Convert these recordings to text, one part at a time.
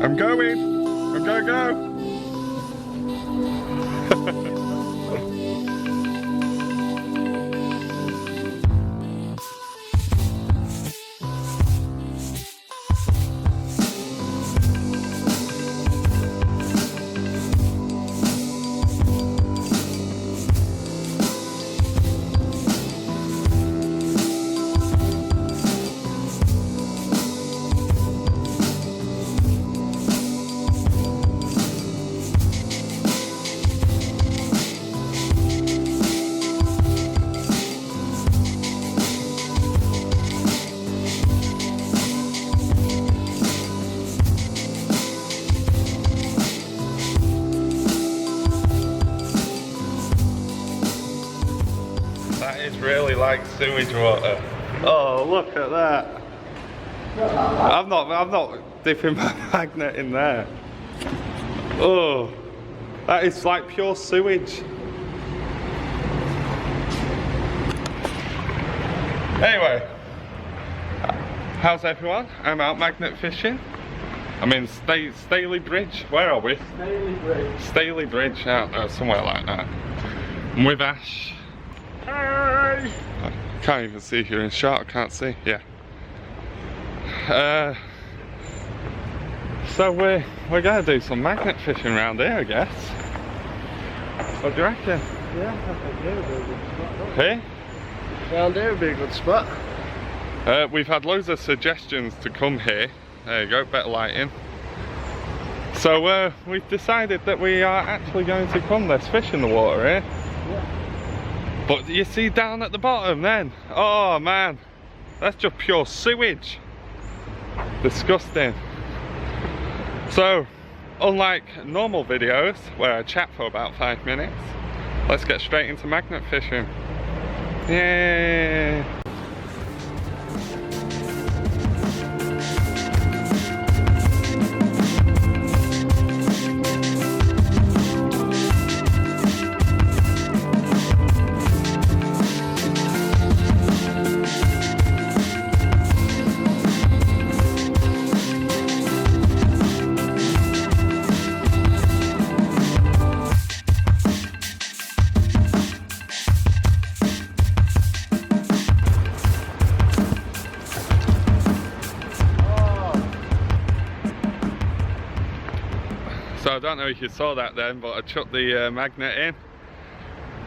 I'm going. I'm gonna go. That is really like sewage water. Oh, look at that. I'm not dipping my magnet in there. Oh, that is like pure sewage. Anyway, how's everyone? I'm out magnet fishing. I'm in Staley Bridge. Where are we? Staley Bridge. Staley Bridge, out there, somewhere like that. I'm with Ash. Hi! I can't even see if you're in shot, I can't see, yeah. So we're gonna do some magnet fishing around here, I guess. What do you reckon? Yeah, I think here would be a good spot. Hey? Round here would be a good spot. We've had loads of suggestions to come here. There you go, better lighting. So we've decided that we are actually going to come. There's fish in the water here. Yeah. But you see down at the bottom then? Oh man, that's just pure sewage. Disgusting. So, unlike normal videos where I chat for about 5 minutes, let's get straight into magnet fishing. Yay! So I don't know if you saw that then, but I chucked the magnet in.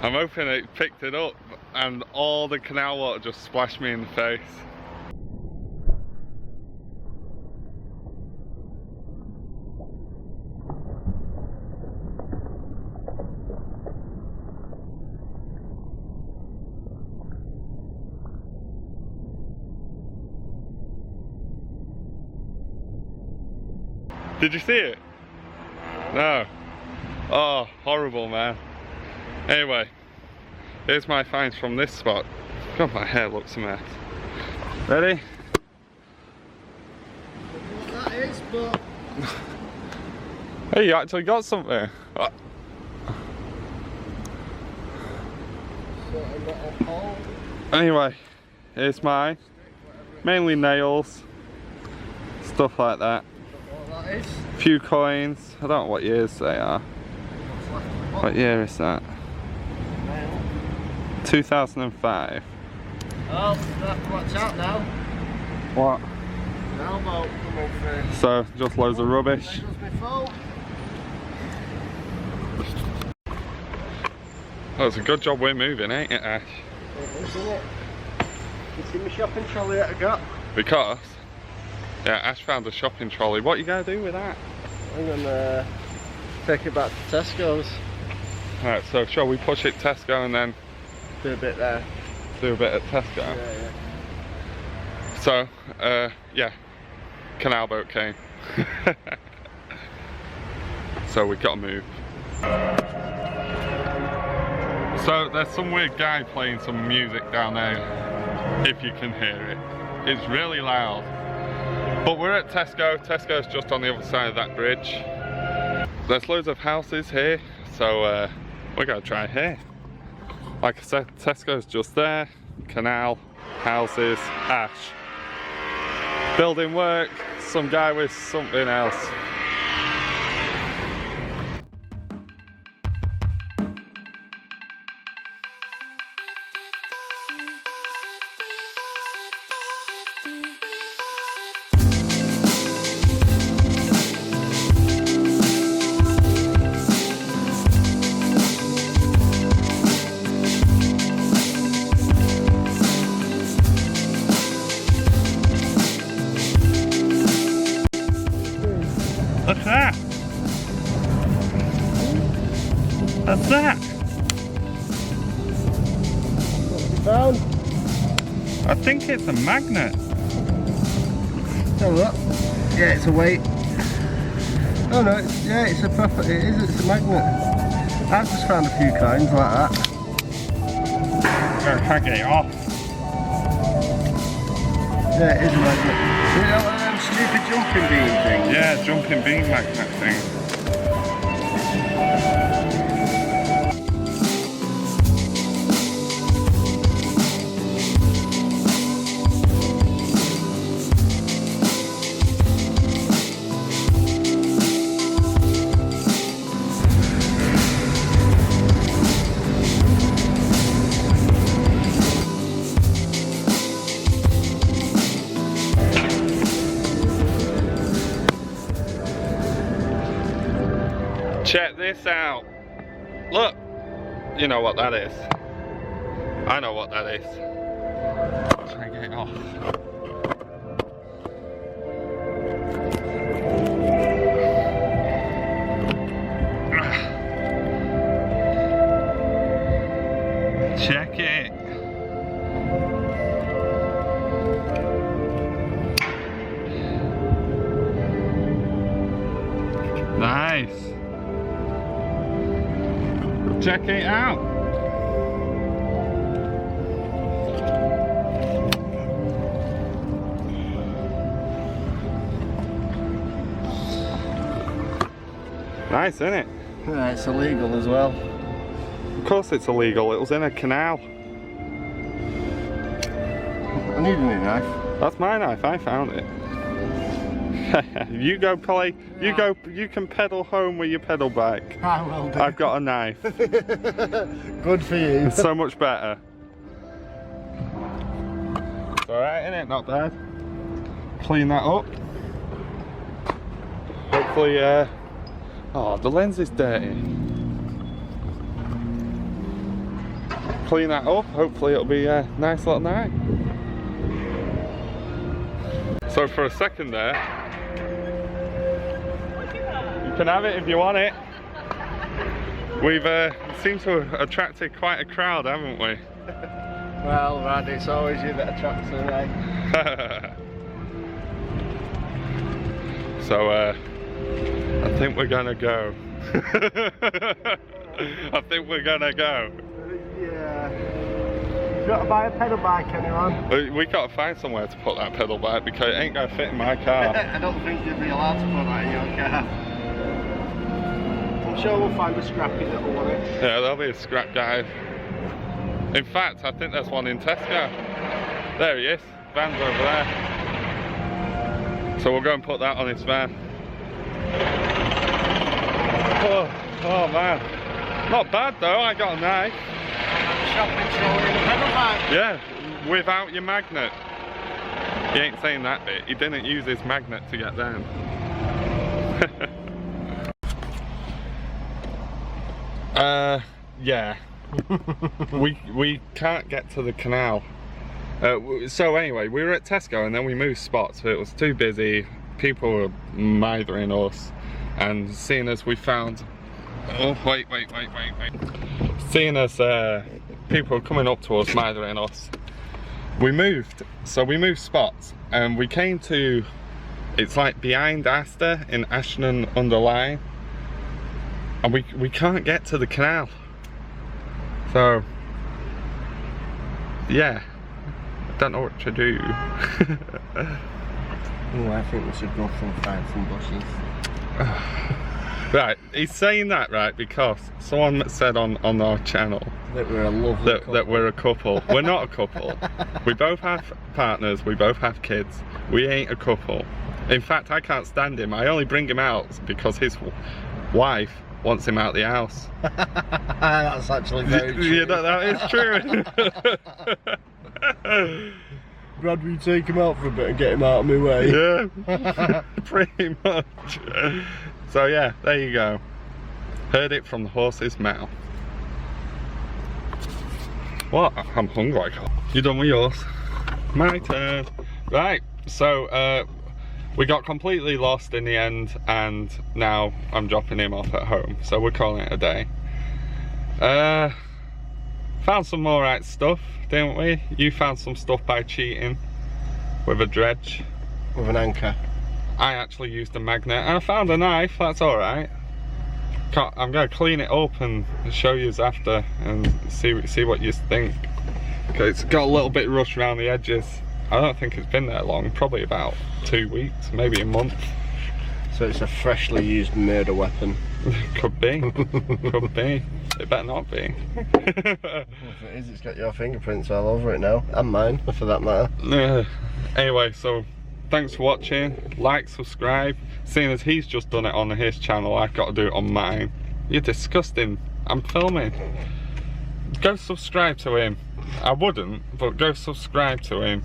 I'm hoping it picked it up and all the canal water just splashed me in the face. Did you see it? No. Oh, horrible, man. Anyway, here's my finds from this spot. God, my hair looks a mess. Ready? What that is, but... Hey, you actually got something. Oh. Anyway, here's mine. Mainly nails, stuff like that. What that is? A few coins. I don't know what years they are. What year is that? 2005. Oh, you have to watch out now. What? The elbow come up first. So, just loads of rubbish. Oh, it's a good job we're moving, ain't it, Ash? It is, isn't it? You see my shopping trolley that I got? Because? Yeah, Ash found a shopping trolley. What are you going to do with that? I'm going to take it back to Tesco's. Alright, so shall we push it Tesco and then Do a bit there. do a bit at Tesco? Yeah. So, yeah, canal boat came. So we got to move. So there's some weird guy playing some music down there, if you can hear it. It's really loud. But we're at Tesco. Tesco's just on the other side of that bridge. There's loads of houses here, so we're going to try here. Like I said, Tesco's just there. Canal, houses, Ash. Building work, some guy with something else. Look at that. What's that? What have you found? I think it's a magnet. Have a look. Yeah, it's a weight. Oh no, it's a proper, it's a magnet. I've just found a few coins like that. Gotta try to get it off. Yeah, it is a magnet. You know one of them stupid jumping beam things? Yeah, jumping beam magnet thing. Check this out. Look. You know what that is. I know what that is. Try and get it off. Check it. Nice. Check it out. Nice, isn't it? Yeah, it's illegal as well. Of course it's illegal. It was in a canal. I need a new knife. That's my knife. I found it. You go play. You go. You can pedal home with your pedal bike. I will do. I've got a knife. Good for you. It's so much better. It's alright, isn't it? Not bad. Clean that up. Hopefully, oh, the lens is dirty. Clean that up. Hopefully it'll be a nice little night. So for a second there, you can have it if you want it. We've seemed to have attracted quite a crowd, haven't we? Well, Rad, it's always you that attracts them, right? So I think we're gonna go. I think we're gonna go. Yeah. You got to buy a pedal bike, anyone? We got to find somewhere to put that pedal bike because it ain't gonna fit in my car. I don't think you'd be allowed to put that in your car. I'm sure we'll find a scrappy little one. Yeah, there'll be a scrap guy. In fact, I think there's one in Tesco. There he is. Van's over there. So we'll go and put that on his van. Oh man. Not bad though, I got a knife. Shopping trolley and a pedal bike. Yeah, without your magnet. He ain't saying that bit. He didn't use his magnet to get down. Yeah. we can't get to the canal. So anyway, we were at Tesco and then we moved spots. It was too busy. People were mithering us, and seeing as we found, oh wait. Seeing as people were coming up to us, mithering us, we moved. So we moved spots, and we came to, it's like behind Astor in Ashton-under-Lyne, and we can't get to the canal. So yeah, I don't know what to do. Oh, I think we should go and find some bushes. Right, he's saying that, right, because someone said on our channel that we're a lovely couple. That we're a couple. We're not a couple. We both have partners, we both have kids. We ain't a couple. In fact, I can't stand him. I only bring him out because his wife wants him out the house. That's actually very true. You know, that is true. Brad, will you take him out for a bit and get him out of my way? Yeah, pretty much. So yeah, there you go. Heard it from the horse's mouth. What? I'm hungry. You done with yours? My turn. Right, so we got completely lost in the end, and now I'm dropping him off at home, so we're calling it a day. Found some more right stuff, didn't we? You found some stuff by cheating with a dredge. With an anchor. I actually used a magnet, and I found a knife. That's all right. I'm gonna clean it up and show you after, and see what you think. Okay, it's got a little bit rushed around the edges. I don't think it's been there long. Probably about 2 weeks, maybe a month. So it's a freshly used murder weapon. Could be. Could be. It better not be. If it is, it's got your fingerprints all over it now, and mine, for that matter. Anyway, so thanks for watching. Like, subscribe. Seeing as he's just done it on his channel, I've got to do it on mine. You're disgusting. I'm filming. Go subscribe to him. I wouldn't, but go subscribe to him.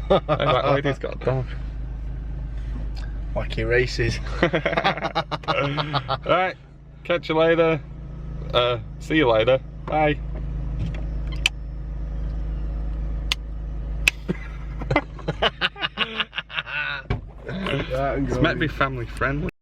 Hey, that lady's got a dog. Wacky races. Right, catch you later. See you later. Bye. Right, It's meant to be family friendly.